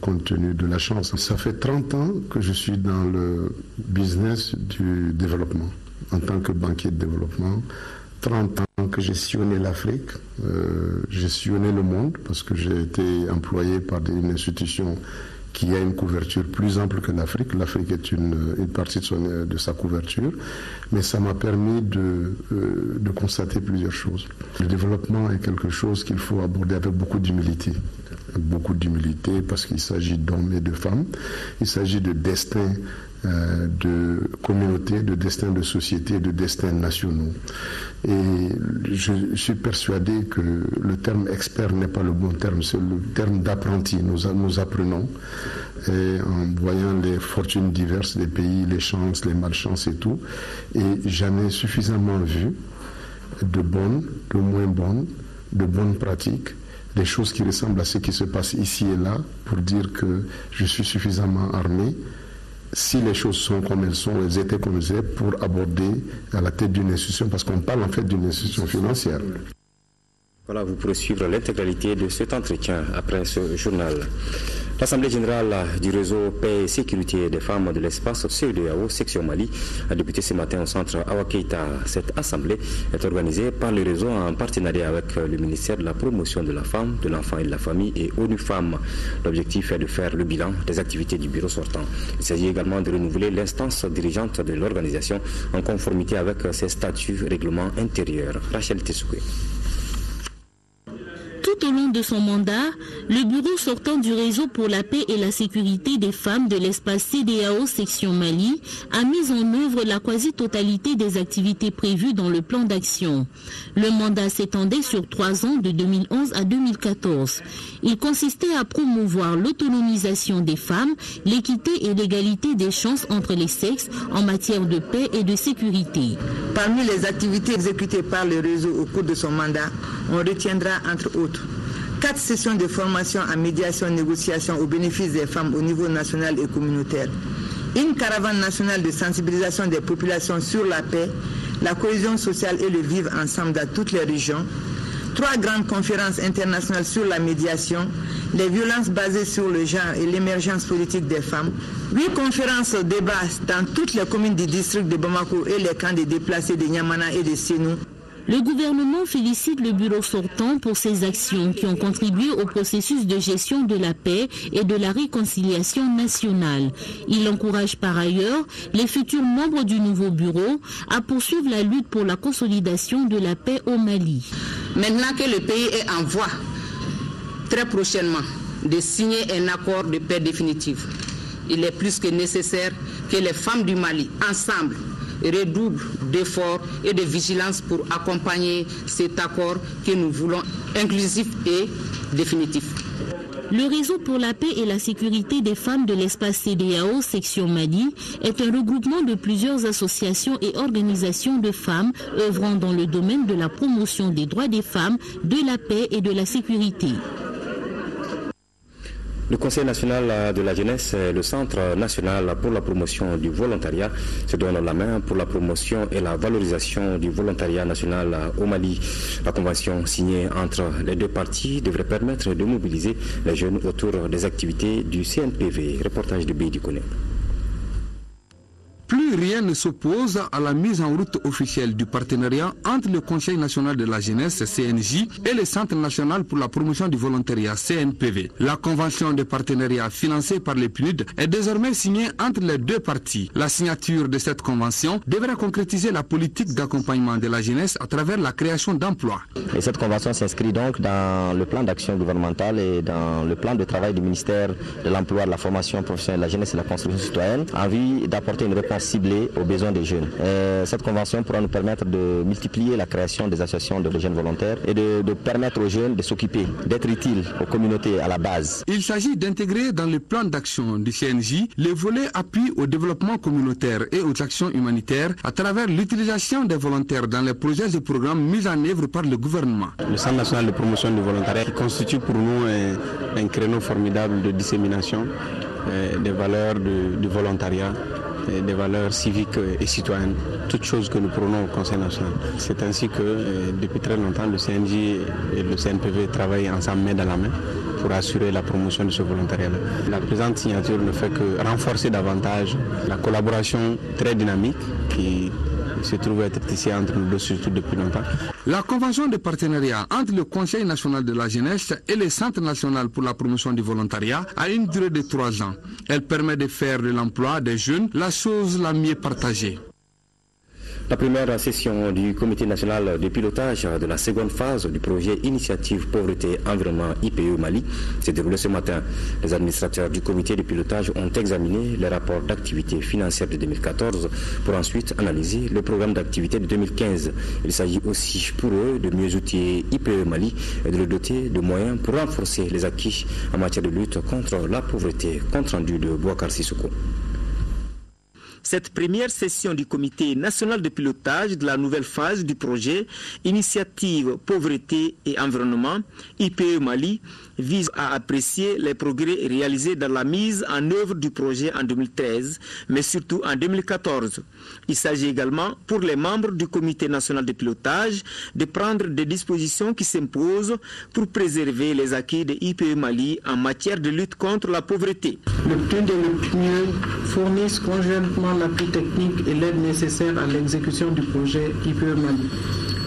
Speaker 3: compte tenu de la chance. Ça fait 30 ans que je suis dans le business du développement, en tant que banquier de développement. 30 ans que j'ai sillonné l'Afrique, j'ai sillonné le monde parce que j'ai été employé par une institution qui a une couverture plus ample que l'Afrique. L'Afrique est une partie de sa couverture, mais ça m'a permis de constater plusieurs choses. Le développement est quelque chose qu'il faut aborder avec beaucoup d'humilité. Beaucoup d'humilité parce qu'il s'agit d'hommes et de femmes. Il s'agit de destin de communautés, de destin de sociétés, de destins nationaux. Et je suis persuadé que le terme expert n'est pas le bon terme, c'est le terme d'apprenti. Nous apprenons et en voyant les fortunes diverses des pays, les chances, les malchances et tout. Et j'en ai suffisamment vu de bonnes, de moins bonnes, de bonnes pratiques, des choses qui ressemblent à ce qui se passe ici et là pour dire que je suis suffisamment armé. Si les choses sont comme elles sont, elles étaient comme elles étaient, pour aborder à la tête d'une institution, parce qu'on parle en fait d'une institution financière.
Speaker 1: Voilà, vous pourrez suivre l'intégralité de cet entretien après ce journal. L'Assemblée générale du réseau Paix et Sécurité des femmes de l'espace CEDEAO, section Mali, a débuté ce matin au centre Awa Keïta. Cette assemblée est organisée par le réseau en partenariat avec le ministère de la Promotion de la Femme, de l'Enfant et de la Famille et ONU Femmes. L'objectif est de faire le bilan des activités du bureau sortant. Il s'agit également de renouveler l'instance dirigeante de l'organisation en conformité avec ses statuts, règlements intérieurs. Rachel Tessoué.
Speaker 8: Tout au long de son mandat, le bureau sortant du réseau pour la paix et la sécurité des femmes de l'espace CEDEAO section Mali a mis en œuvre la quasi-totalité des activités prévues dans le plan d'action. Le mandat s'étendait sur 3 ans de 2011 à 2014. Il consistait à promouvoir l'autonomisation des femmes, l'équité et l'égalité des chances entre les sexes en matière de paix et de sécurité.
Speaker 10: Parmi les activités exécutées par le réseau au cours de son mandat, on retiendra entre autres 4 sessions de formation en médiation et négociation au bénéfice des femmes au niveau national et communautaire, une caravane nationale de sensibilisation des populations sur la paix, la cohésion sociale et le vivre ensemble dans toutes les régions, 3 grandes conférences internationales sur la médiation, les violences basées sur le genre et l'émergence politique des femmes, 8 conférences débats dans toutes les communes du district de Bamako et les camps de déplacés de Niamana et de Sénou.
Speaker 8: Le gouvernement félicite le bureau sortant pour ses actions qui ont contribué au processus de gestion de la paix et de la réconciliation nationale. Il encourage par ailleurs les futurs membres du nouveau bureau à poursuivre la lutte pour la consolidation de la paix au Mali.
Speaker 11: Maintenant que le pays est en voie, très prochainement, de signer un accord de paix définitif, il est plus que nécessaire que les femmes du Mali, ensemble, redouble d'efforts et de vigilance pour accompagner cet accord que nous voulons inclusif et définitif.
Speaker 8: Le réseau pour la paix et la sécurité des femmes de l'espace CEDEAO section Mali est un regroupement de plusieurs associations et organisations de femmes œuvrant dans le domaine de la promotion des droits des femmes, de la paix et de la sécurité.
Speaker 1: Le Conseil national de la jeunesse et le Centre national pour la promotion du volontariat se donnent la main pour la promotion et la valorisation du volontariat national au Mali. La convention signée entre les deux parties devrait permettre de mobiliser les jeunes autour des activités du CNPV. Reportage de Bédi Koné.
Speaker 13: Plus rien ne s'oppose à la mise en route officielle du partenariat entre le Conseil national de la jeunesse CNJ et le Centre national pour la promotion du volontariat CNPV. La convention de partenariat financée par les PNUD est désormais signée entre les deux parties. La signature de cette convention devrait concrétiser la politique d'accompagnement de la jeunesse à travers la création d'emplois.
Speaker 25: Et cette convention s'inscrit donc dans le plan d'action gouvernemental et dans le plan de travail du ministère de l'Emploi, de la formation professionnelle, de la jeunesse et de la construction citoyenne en vue d'apporter une réponse ciblée aux besoins des jeunes. Cette convention pourra nous permettre de multiplier la création des associations de jeunes volontaires et de permettre aux jeunes de s'occuper, d'être utiles aux communautés à la base.
Speaker 13: Il s'agit d'intégrer dans le plan d'action du CNJ les volets appui au développement communautaire et aux actions humanitaires à travers l'utilisation des volontaires dans les projets et programmes mis en œuvre par le gouvernement.
Speaker 26: Le Centre national de promotion du volontariat constitue pour nous un créneau formidable de dissémination des valeurs du volontariat, des valeurs civiques et citoyennes, toutes choses que nous prônons au Conseil national. C'est ainsi que depuis très longtemps le CNJ et le CNPV travaillent ensemble main dans la main pour assurer la promotion de ce volontariat-là. La présente signature ne fait que renforcer davantage la collaboration très dynamique qui se trouve être ici entre nous deux, surtout depuis longtemps.
Speaker 13: La convention de partenariat entre le Conseil national de la jeunesse et le Centre national pour la promotion du volontariat a une durée de 3 ans. Elle permet de faire de l'emploi des jeunes la chose la mieux partagée.
Speaker 1: La première session du comité national de pilotage de la seconde phase du projet Initiative Pauvreté Environnement IPE Mali s'est déroulée ce matin. Les administrateurs du comité de pilotage ont examiné les rapports d'activité financière de 2014 pour ensuite analyser le programme d'activité de 2015. Il s'agit aussi pour eux de mieux outiller IPE Mali et de le doter de moyens pour renforcer les acquis en matière de lutte contre la pauvreté. Compte rendu de Bouakar Sissoko.
Speaker 5: Cette première session du Comité national de pilotage de la nouvelle phase du projet Initiative Pauvreté et Environnement, IPE Mali, vise à apprécier les progrès réalisés dans la mise en œuvre du projet en 2013, mais surtout en 2014. Il s'agit également pour les membres du Comité national de pilotage de prendre des dispositions qui s'imposent pour préserver les acquis de IPE Mali en matière de lutte contre la pauvreté.
Speaker 7: Le PNUD et le PNUD fournissent conjointement l'appui technique et l'aide nécessaire à l'exécution du projet IPE Mali.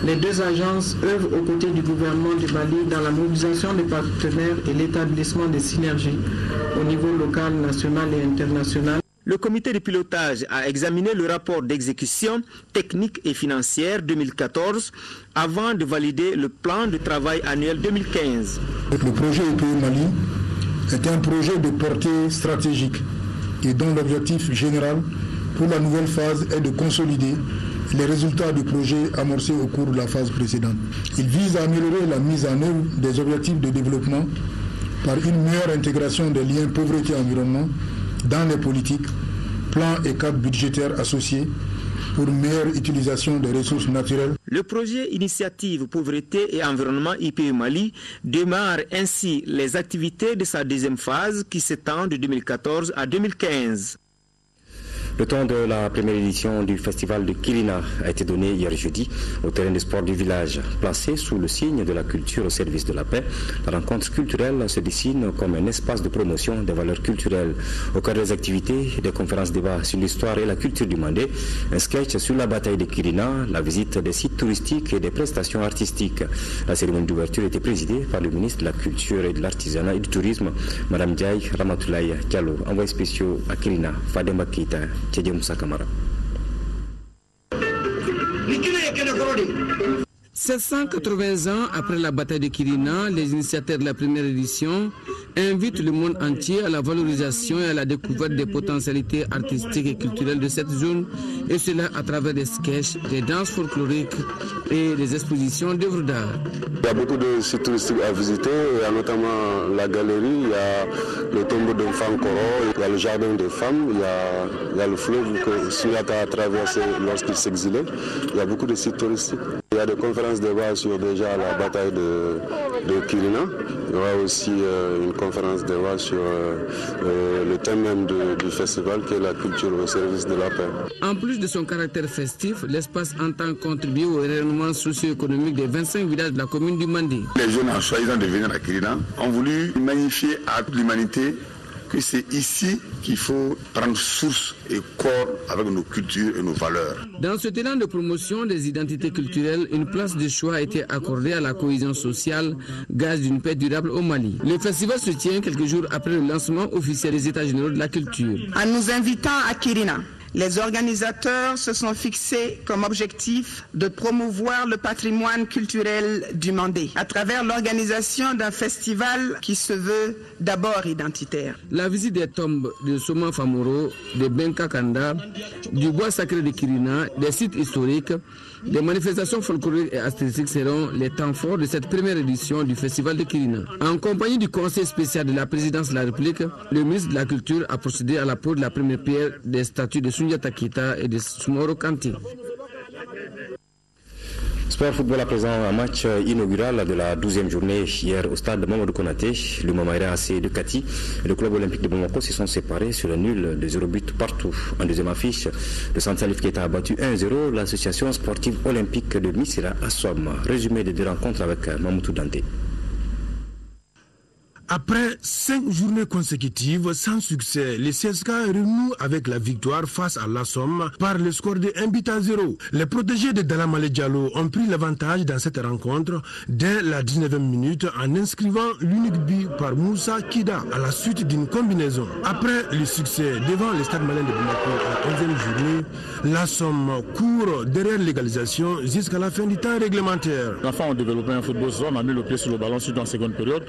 Speaker 7: Les deux agences œuvrent aux côtés du gouvernement du Mali dans la mobilisation des partenaires et l'établissement des synergies au niveau local, national et international.
Speaker 5: Le comité de pilotage a examiné le rapport d'exécution technique et financière 2014 avant de valider le plan de travail annuel 2015.
Speaker 9: Le projet IPE Mali est un projet de portée stratégique et dont l'objectif général pour la nouvelle phase est de consolider les résultats du projet amorcé au cours de la phase précédente. Il vise à améliorer la mise en œuvre des objectifs de développement par une meilleure intégration des liens pauvreté-environnement dans les politiques, plans et cadres budgétaires associés pour une meilleure utilisation des ressources naturelles.
Speaker 5: Le projet Initiative Pauvreté et Environnement IPE Mali démarre ainsi les activités de sa deuxième phase qui s'étend de 2014 à 2015.
Speaker 1: Le temps de la première édition du festival de Kirina a été donné hier jeudi au terrain de sport du village. Placé sous le signe de la culture au service de la paix, la rencontre culturelle se dessine comme un espace de promotion des valeurs culturelles. Au cœur des activités, des conférences-débats sur l'histoire et la culture du Mandé, un sketch sur la bataille de Kirina, la visite des sites touristiques et des prestations artistiques. La cérémonie d'ouverture était présidée par le ministre de la Culture et de l'Artisanat et du Tourisme, Mme Ndiaye Ramatoulaye Diallo. Envoyé spéciaux à Kirina, Fademba Keita.
Speaker 13: 780 ans après la bataille de Kirina, les initiateurs de la première édition invitent le monde entier à la valorisation et à la découverte des potentialités artistiques et culturelles de cette zone, et cela à travers des sketchs, des danses folkloriques et des expositions d'œuvres d'art.
Speaker 14: Il y a beaucoup de sites touristiques à visiter, il y a notamment la galerie, il y a le tombeau d'un femme Koro, il y a le jardin des femmes, il y a le fleuve que Sunyata a traversé lorsqu'il s'exilait. Il y a beaucoup de sites touristiques. Il y a des conférences débat sur déjà la bataille de Kirina. Il y aura aussi une conférence débat sur le thème même du festival qui est la culture au service de la paix.
Speaker 13: En plus de son caractère festif, l'espace entend contribuer au rayonnement socio-économique des 25 villages de la commune du Mandé.
Speaker 15: Les jeunes, en choisissant de venir à Kirina, ont voulu magnifier à toute l'humanité que c'est ici qu'il faut prendre source et corps avec nos cultures et nos valeurs.
Speaker 13: Dans ce élan de promotion des identités culturelles, une place de choix a été accordée à la cohésion sociale, gage d'une paix durable au Mali. Le festival se tient quelques jours après le lancement officiel des États généraux de la culture.
Speaker 16: En nous invitant à Kirina, les organisateurs se sont fixés comme objectif de promouvoir le patrimoine culturel du Mandé à travers l'organisation d'un festival qui se veut d'abord identitaire.
Speaker 13: La visite des tombes de Soma Famoro, de Benka Kanda, du bois sacré de Kirina, des sites historiques, des manifestations folkloriques et artistiques seront les temps forts de cette première édition du festival de Kirina. En compagnie du conseil spécial de la présidence de la République, le ministre de la Culture a procédé à la pose de la première pierre des statues de Sunyata Keita et de Sumoro Kanté.
Speaker 1: Sport football à présent, un match inaugural de la 12e journée hier au stade Mamadou Konaté. Le Mamaïra AC de Kati et le club olympique de Bamako se sont séparés sur le nul de 0 but partout. En deuxième affiche, le Sansalif Keita a battu 1-0 l'association sportive olympique de Missira à Somme. Résumé des deux rencontres avec Mamoudou Dante.
Speaker 27: Après 5 journées consécutives sans succès, les CSK renouent avec la victoire face à la Somme par le score de 1-0. Les protégés de Dalamale Diallo ont pris l'avantage dans cette rencontre dès la 19e minute en inscrivant l'unique but par Moussa Kida à la suite d'une combinaison. Après le succès devant le stade malien de Bamako en 11e journée, la Somme court derrière l'égalisation jusqu'à la fin du temps réglementaire.
Speaker 28: Les enfants ont développé un football, on a mis le pied sur le ballon surtout en seconde période.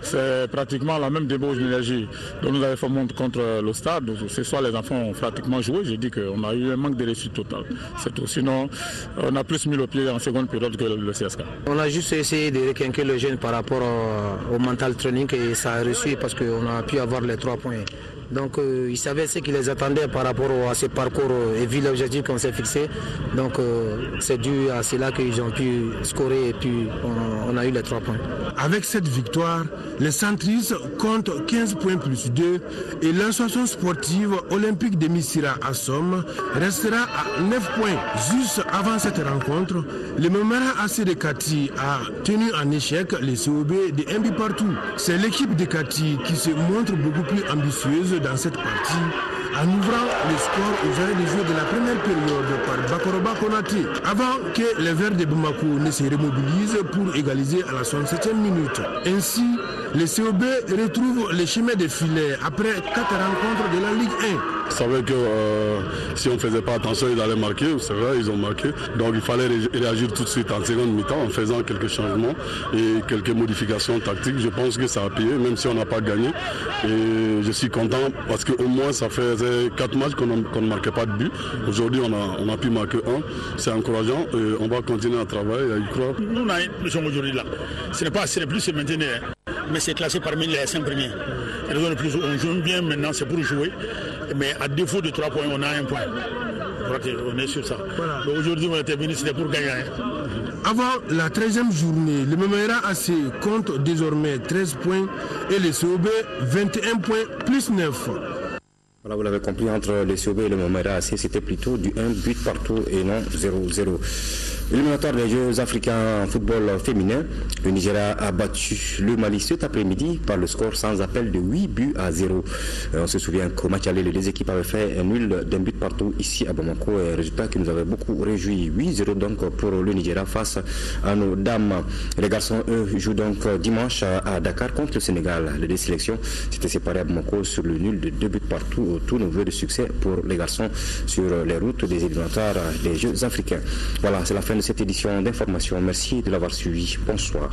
Speaker 28: C'est pratiquement la même débauche d'énergie dont nous avons fait montre contre le stade. Ce soir, les enfants ont pratiquement joué. J'ai dit qu'on a eu un manque de réussite total. C'est tout. Sinon, on a plus mis le pied en seconde période que le CSK.
Speaker 29: On a juste essayé de requinquer le jeune par rapport au mental training et ça a réussi parce qu'on a pu avoir les 3 points. Donc ils savaient ce qui les attendait par rapport à ce parcours et vu l'objectif qu'on s'est fixé. Donc c'est dû à cela qu'ils ont pu scorer et puis on a eu les 3 points.
Speaker 27: Avec cette victoire, les centristes comptent 15 points plus 2 et l'association sportive olympique de Missira à Somme restera à 9 points. Juste avant cette rencontre, le Memara AC de Kati a tenu en échec les COB de un but partout. C'est l'équipe de Kati qui se montre beaucoup plus ambitieuse dans cette partie en ouvrant le score aux arrêts de jeu de la première période par Bakoroba Konaté avant que les Verts de Bamako ne se remobilisent pour égaliser à la 67e minute. Ainsi, les COB retrouvent le chemin des filets après 4 rencontres de la Ligue 1.
Speaker 24: Je savais que si on ne faisait pas attention, ils allaient marquer. C'est vrai, ils ont marqué. Donc il fallait réagir tout de suite en seconde mi-temps en faisant quelques changements et quelques modifications tactiques. Je pense que ça a payé, même si on n'a pas gagné. Et je suis content parce qu'au moins ça faisait 4 matchs qu'on ne marquait pas de but. Aujourd'hui, on a pu marquer 1. C'est encourageant et on va continuer à travailler, à y croire.
Speaker 4: Nous sommes aujourd'hui là. Ce n'est plus se maintenir, mais c'est classé parmi les 5 premiers. On joue bien maintenant, c'est pour jouer. Mais à défaut de 3 points, on a 1 point. On est sur ça. Voilà. Aujourd'hui, on était venu, c'était pour gagner.
Speaker 27: Avant la 13e journée, le Memara AC compte désormais 13 points et le COB 21 points plus 9.
Speaker 1: Voilà, vous l'avez compris, entre le COB et le Memara AC, c'était plutôt du 1 but partout et non 0-0. Éliminatoire des Jeux africains en football féminin, le Nigeria a battu le Mali cet après-midi par le score sans appel de 8 buts à 0. On se souvient qu'au match aller, les deux équipes avaient fait un nul d'un but partout ici à Bamako, un résultat qui nous avait beaucoup réjoui. 8-0 donc pour le Nigeria face à nos dames. Les garçons, eux, jouent donc dimanche à Dakar contre le Sénégal. Les deux sélections s'étaient séparées à Bamako sur le nul de 2 buts partout. Tout nouveau de succès pour les garçons sur les routes des éliminatoires des Jeux africains. Voilà, c'est la fin de cette édition d'information. Merci de l'avoir suivi. Bonsoir.